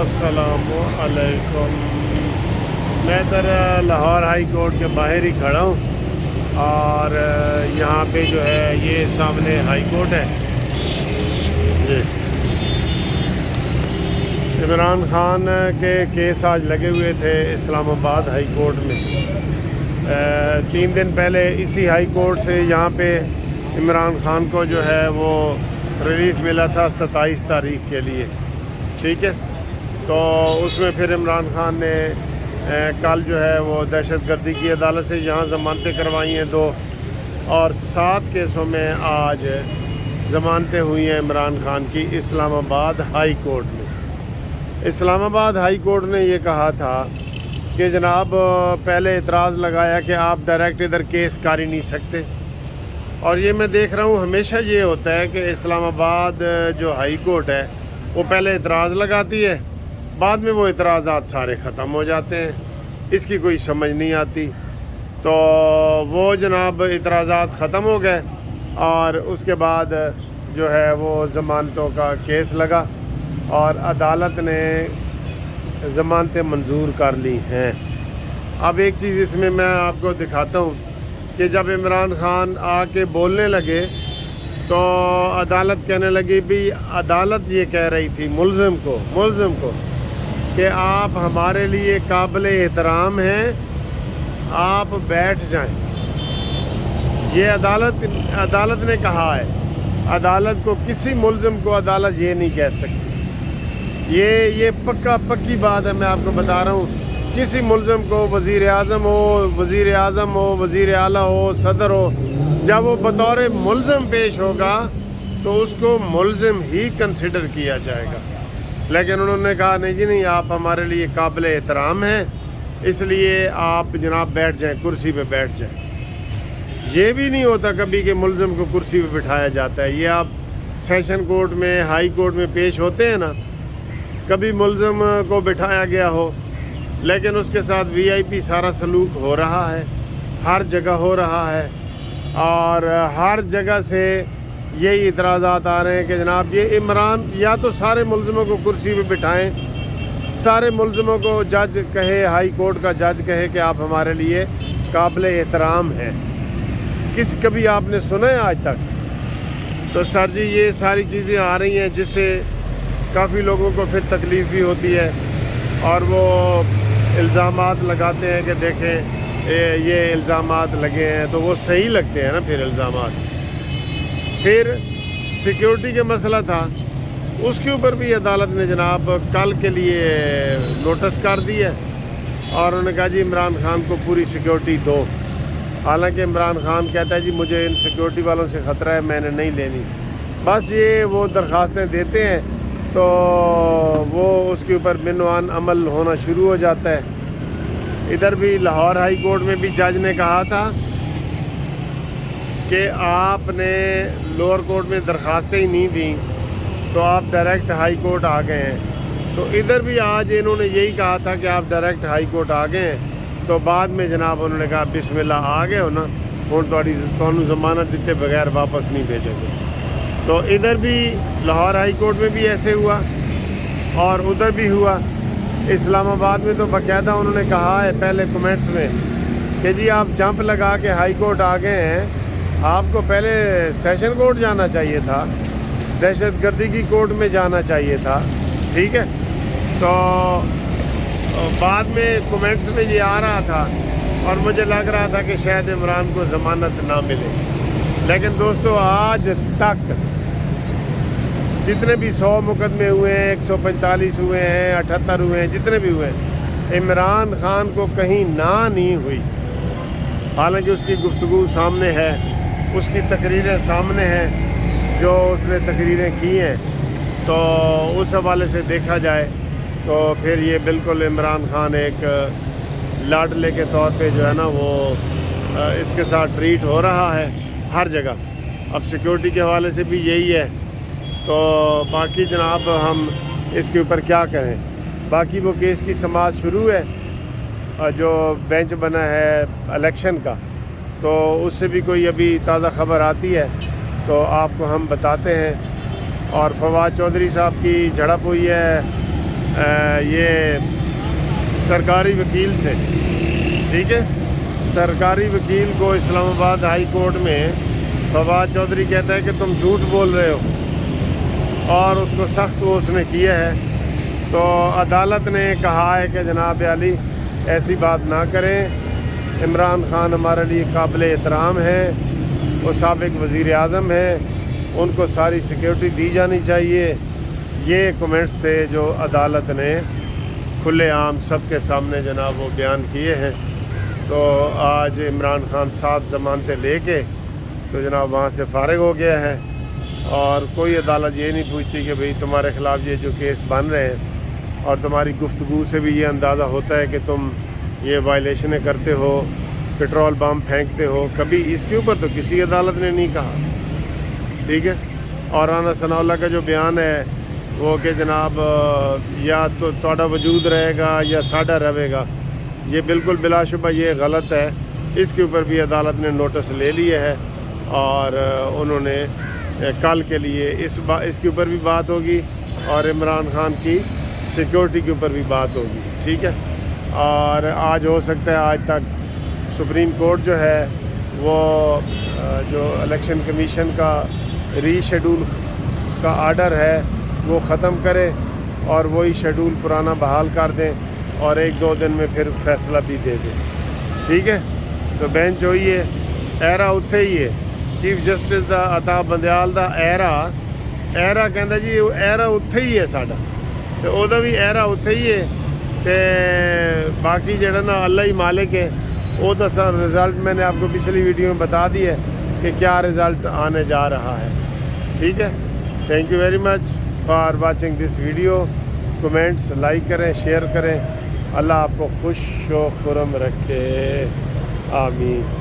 السلام علیکم۔ میں لاہور ہائی کورٹ کے باہر ہی کھڑا ہوں اور یہاں پہ جو ہے یہ سامنے ہائی کورٹ ہے۔ جی عمران خان کے کیس آج لگے ہوئے تھے اسلام آباد ہائی کورٹ میں۔ 3 دن پہلے اسی ہائی کورٹ سے یہاں پہ عمران خان کو جو ہے وہ ریلیف ملا تھا 27 تاریخ کے لیے، ٹھیک ہے۔ تو اس میں پھر عمران خان نے کل جو ہے وہ دہشت گردی کی عدالت سے یہاں ضمانتیں کروائی ہیں 2، اور 7 کیسوں میں آج ضمانتیں ہوئی ہیں عمران خان کی اسلام آباد ہائی کورٹ میں۔ اسلام آباد ہائی کورٹ نے یہ کہا تھا کہ جناب پہلے اعتراض لگایا کہ آپ ڈائریکٹ ادھر کیس کر ہی نہیں سکتے، اور یہ میں دیکھ رہا ہوں ہمیشہ یہ ہوتا ہے کہ اسلام آباد جو ہائی کورٹ ہے وہ پہلے اعتراض لگاتی ہے، بعد میں وہ اعتراضات سارے ختم ہو جاتے ہیں، اس کی کوئی سمجھ نہیں آتی۔ تو وہ جناب اعتراضات ختم ہو گئے اور اس کے بعد جو ہے وہ ضمانتوں کا کیس لگا اور عدالت نے ضمانتیں منظور کر لی ہیں۔ اب ایک چیز اس میں آپ کو دکھاتا ہوں کہ جب عمران خان آ کے بولنے لگے تو عدالت کہنے لگی بھی عدالت یہ کہہ رہی تھی ملزم کو کہ آپ ہمارے لیے قابل احترام ہیں، آپ بیٹھ جائیں۔ یہ عدالت نے کہا ہے۔ عدالت کو کسی ملزم کو عدالت یہ نہیں کہہ سکتی۔ یہ پکی بات ہے، میں آپ کو بتا رہا ہوں۔ کسی ملزم کو وزیر اعظم ہو، وزیر اعلیٰ ہو، صدر ہو، جب وہ بطور ملزم پیش ہوگا تو اس کو ملزم ہی کنسیڈر کیا جائے گا۔ لیکن انہوں نے کہا نہیں جی نہیں، آپ ہمارے لیے قابل احترام ہیں، اس لیے آپ جناب بیٹھ جائیں، کرسی پہ بیٹھ جائیں۔ یہ بھی نہیں ہوتا کبھی کہ ملزم کو کرسی پہ بٹھایا جاتا ہے۔ یہ آپ سیشن کورٹ میں، ہائی کورٹ میں پیش ہوتے ہیں نا، کبھی ملزم کو بٹھایا گیا ہو لیکن اس کے ساتھ VIP سارا سلوک ہو رہا ہے، ہر جگہ ہو رہا ہے، اور ہر جگہ سے یہی اعتراضات آ رہے ہیں کہ جناب یہ عمران یا تو سارے ملزموں کو کرسی پہ بٹھائیں، سارے ملزموں کو جج کہے، ہائی کورٹ کا جج کہے کہ آپ ہمارے لیے قابل احترام ہیں۔ کبھی آپ نے سنا ہے آج تک؟ تو سر جی یہ ساری چیزیں آ رہی ہیں جس سے کافی لوگوں کو پھر تکلیف بھی ہوتی ہے، اور وہ الزامات لگاتے ہیں کہ دیکھیں یہ الزامات لگے ہیں، تو وہ صحیح لگتے ہیں نا پھر الزامات۔ پھر سیکیورٹی کا مسئلہ تھا، اس کے اوپر بھی عدالت نے جناب کل کے لیے نوٹس کر دی ہے، اور انہوں نے کہا جی عمران خان کو پوری سیکیورٹی دو۔ حالانکہ عمران خان کہتا ہے جی مجھے ان سیکیورٹی والوں سے خطرہ ہے، میں نے نہیں لینی۔ بس یہ وہ درخواستیں دیتے ہیں تو وہ اس کے اوپر بنوان عمل ہونا شروع ہو جاتا ہے۔ ادھر بھی لاہور ہائی کورٹ میں بھی جج نے کہا تھا کہ آپ نے لوور کورٹ میں درخواستیں ہی نہیں دیں تو آپ ڈائریکٹ ہائی کورٹ آ گئے ہیں۔ تو ادھر بھی آج انہوں نے یہی کہا تھا کہ آپ ڈائریکٹ ہائی کورٹ آ گئے ہیں، تو بعد میں جناب انہوں نے کہا بسم اللہ آ گئے ہو نا، ہوں تمہیں ضمانت دیتے بغیر واپس نہیں بھیجیں گے۔ تو ادھر بھی لاہور ہائی کورٹ میں بھی ایسے ہوا اور ادھر بھی ہوا۔ اسلام آباد میں تو باقاعدہ انہوں نے کہا ہے پہلے کمنٹس میں کہ جی آپ جمپ لگا کے ہائی کورٹ آ گئے ہیں، آپ کو پہلے سیشن کورٹ جانا چاہیے تھا، دہشت گردی کی کورٹ میں جانا چاہیے تھا، ٹھیک ہے۔ تو بعد میں کمنٹس میں یہ آ رہا تھا اور مجھے لگ رہا تھا کہ شاید عمران کو ضمانت نہ ملے، لیکن دوستو آج تک جتنے بھی 100 مقدمے ہوئے ہیں، 145 ہوئے ہیں، 78 ہوئے ہیں، جتنے بھی ہوئے ہیں، عمران خان کو کہیں نہ نہیں ہوئی۔ حالانکہ اس کی گفتگو سامنے ہے، اس کی تقریریں سامنے ہیں، جو اس نے تقریریں کی ہیں، تو اس حوالے سے دیکھا جائے تو پھر یہ بالکل عمران خان ایک لاڈلے کے طور پہ جو ہے نا وہ اس کے ساتھ ٹریٹ ہو رہا ہے ہر جگہ۔ اب سیکیورٹی کے حوالے سے بھی یہی ہے، تو باقی جناب ہم اس کے اوپر کیا کریں۔ باقی وہ کیس کی سماعت شروع ہے، جو بینچ بنا ہے الیکشن کا، تو اس سے بھی کوئی ابھی تازہ خبر آتی ہے تو آپ کو ہم بتاتے ہیں۔ اور فواد چودھری صاحب کی جھڑپ ہوئی ہے یہ سرکاری وکیل سے، ٹھیک ہے، سرکاری وکیل کو اسلام آباد ہائی کورٹ میں فواد چودھری کہتا ہے کہ تم جھوٹ بول رہے ہو، اور اس کو سخت وہ اس نے کیا ہے. تو عدالت نے کہا ہے کہ جناب عالی ایسی بات نہ کریں، عمران خان ہمارے لیے قابل احترام ہے، وہ سابق وزیر اعظم ہیں، ان کو ساری سیکیورٹی دی جانی چاہیے. یہ کمنٹس تھے جو عدالت نے کھلے عام سب کے سامنے جناب وہ بیان کیے ہیں. تو آج عمران خان 7 ضمانتیں لے کے تو جناب وہاں سے فارغ ہو گیا ہے، اور کوئی عدالت یہ نہیں پوچھتی کہ بھئی تمہارے خلاف یہ جو کیس بن رہے ہیں، اور تمہاری گفتگو سے بھی یہ اندازہ ہوتا ہے کہ تم یہ وائلیشنیں کرتے ہو، پٹرول بم پھینکتے ہو. کبھی اس کے اوپر تو کسی عدالت نے نہیں کہا، ٹھیک ہے. اور رانا ثناء اللہ کا جو بیان ہے وہ کہ جناب یا تو تہاڈا وجود رہے گا یا ساڈا رہے گا، یہ بالکل بلا شبہ یہ غلط ہے. اس کے اوپر بھی عدالت نے نوٹس لے لیا ہے، اور انہوں نے کل کے لیے اس کے اوپر بھی بات ہوگی، اور عمران خان کی سیکیورٹی کے اوپر بھی بات ہوگی، ٹھیک ہے. اور آج ہو سکتا ہے آج تک سپریم کورٹ جو ہے وہ جو الیکشن کمیشن کا ری شیڈول کا آرڈر ہے وہ ختم کرے، اور وہی شیڈول پرانا بحال کر دیں، اور 1-2 دن میں پھر فیصلہ بھی دے دیں، ٹھیک ہے. تو بینچ ہوئی ہے، ایرا اتھے ہی ہے. چیف جسٹس دا عطا بندیال دا ایرا کہندا جی ایرا اتھے ہی ہے ساڈا، تو او دا بھی ایرا اتھے ہی ہے. تے باقی جڑا نا اللہ ہی مالک ہے، وہ تو سر رزلٹ میں نے آپ کو پچھلی ویڈیو میں بتا دی ہے کہ کیا رزلٹ آنے جا رہا ہے، ٹھیک ہے. Thank you very much for watching this video. Comments like کریں، شیئر کریں. اللہ آپ کو خوش و خرم رکھے، آمین.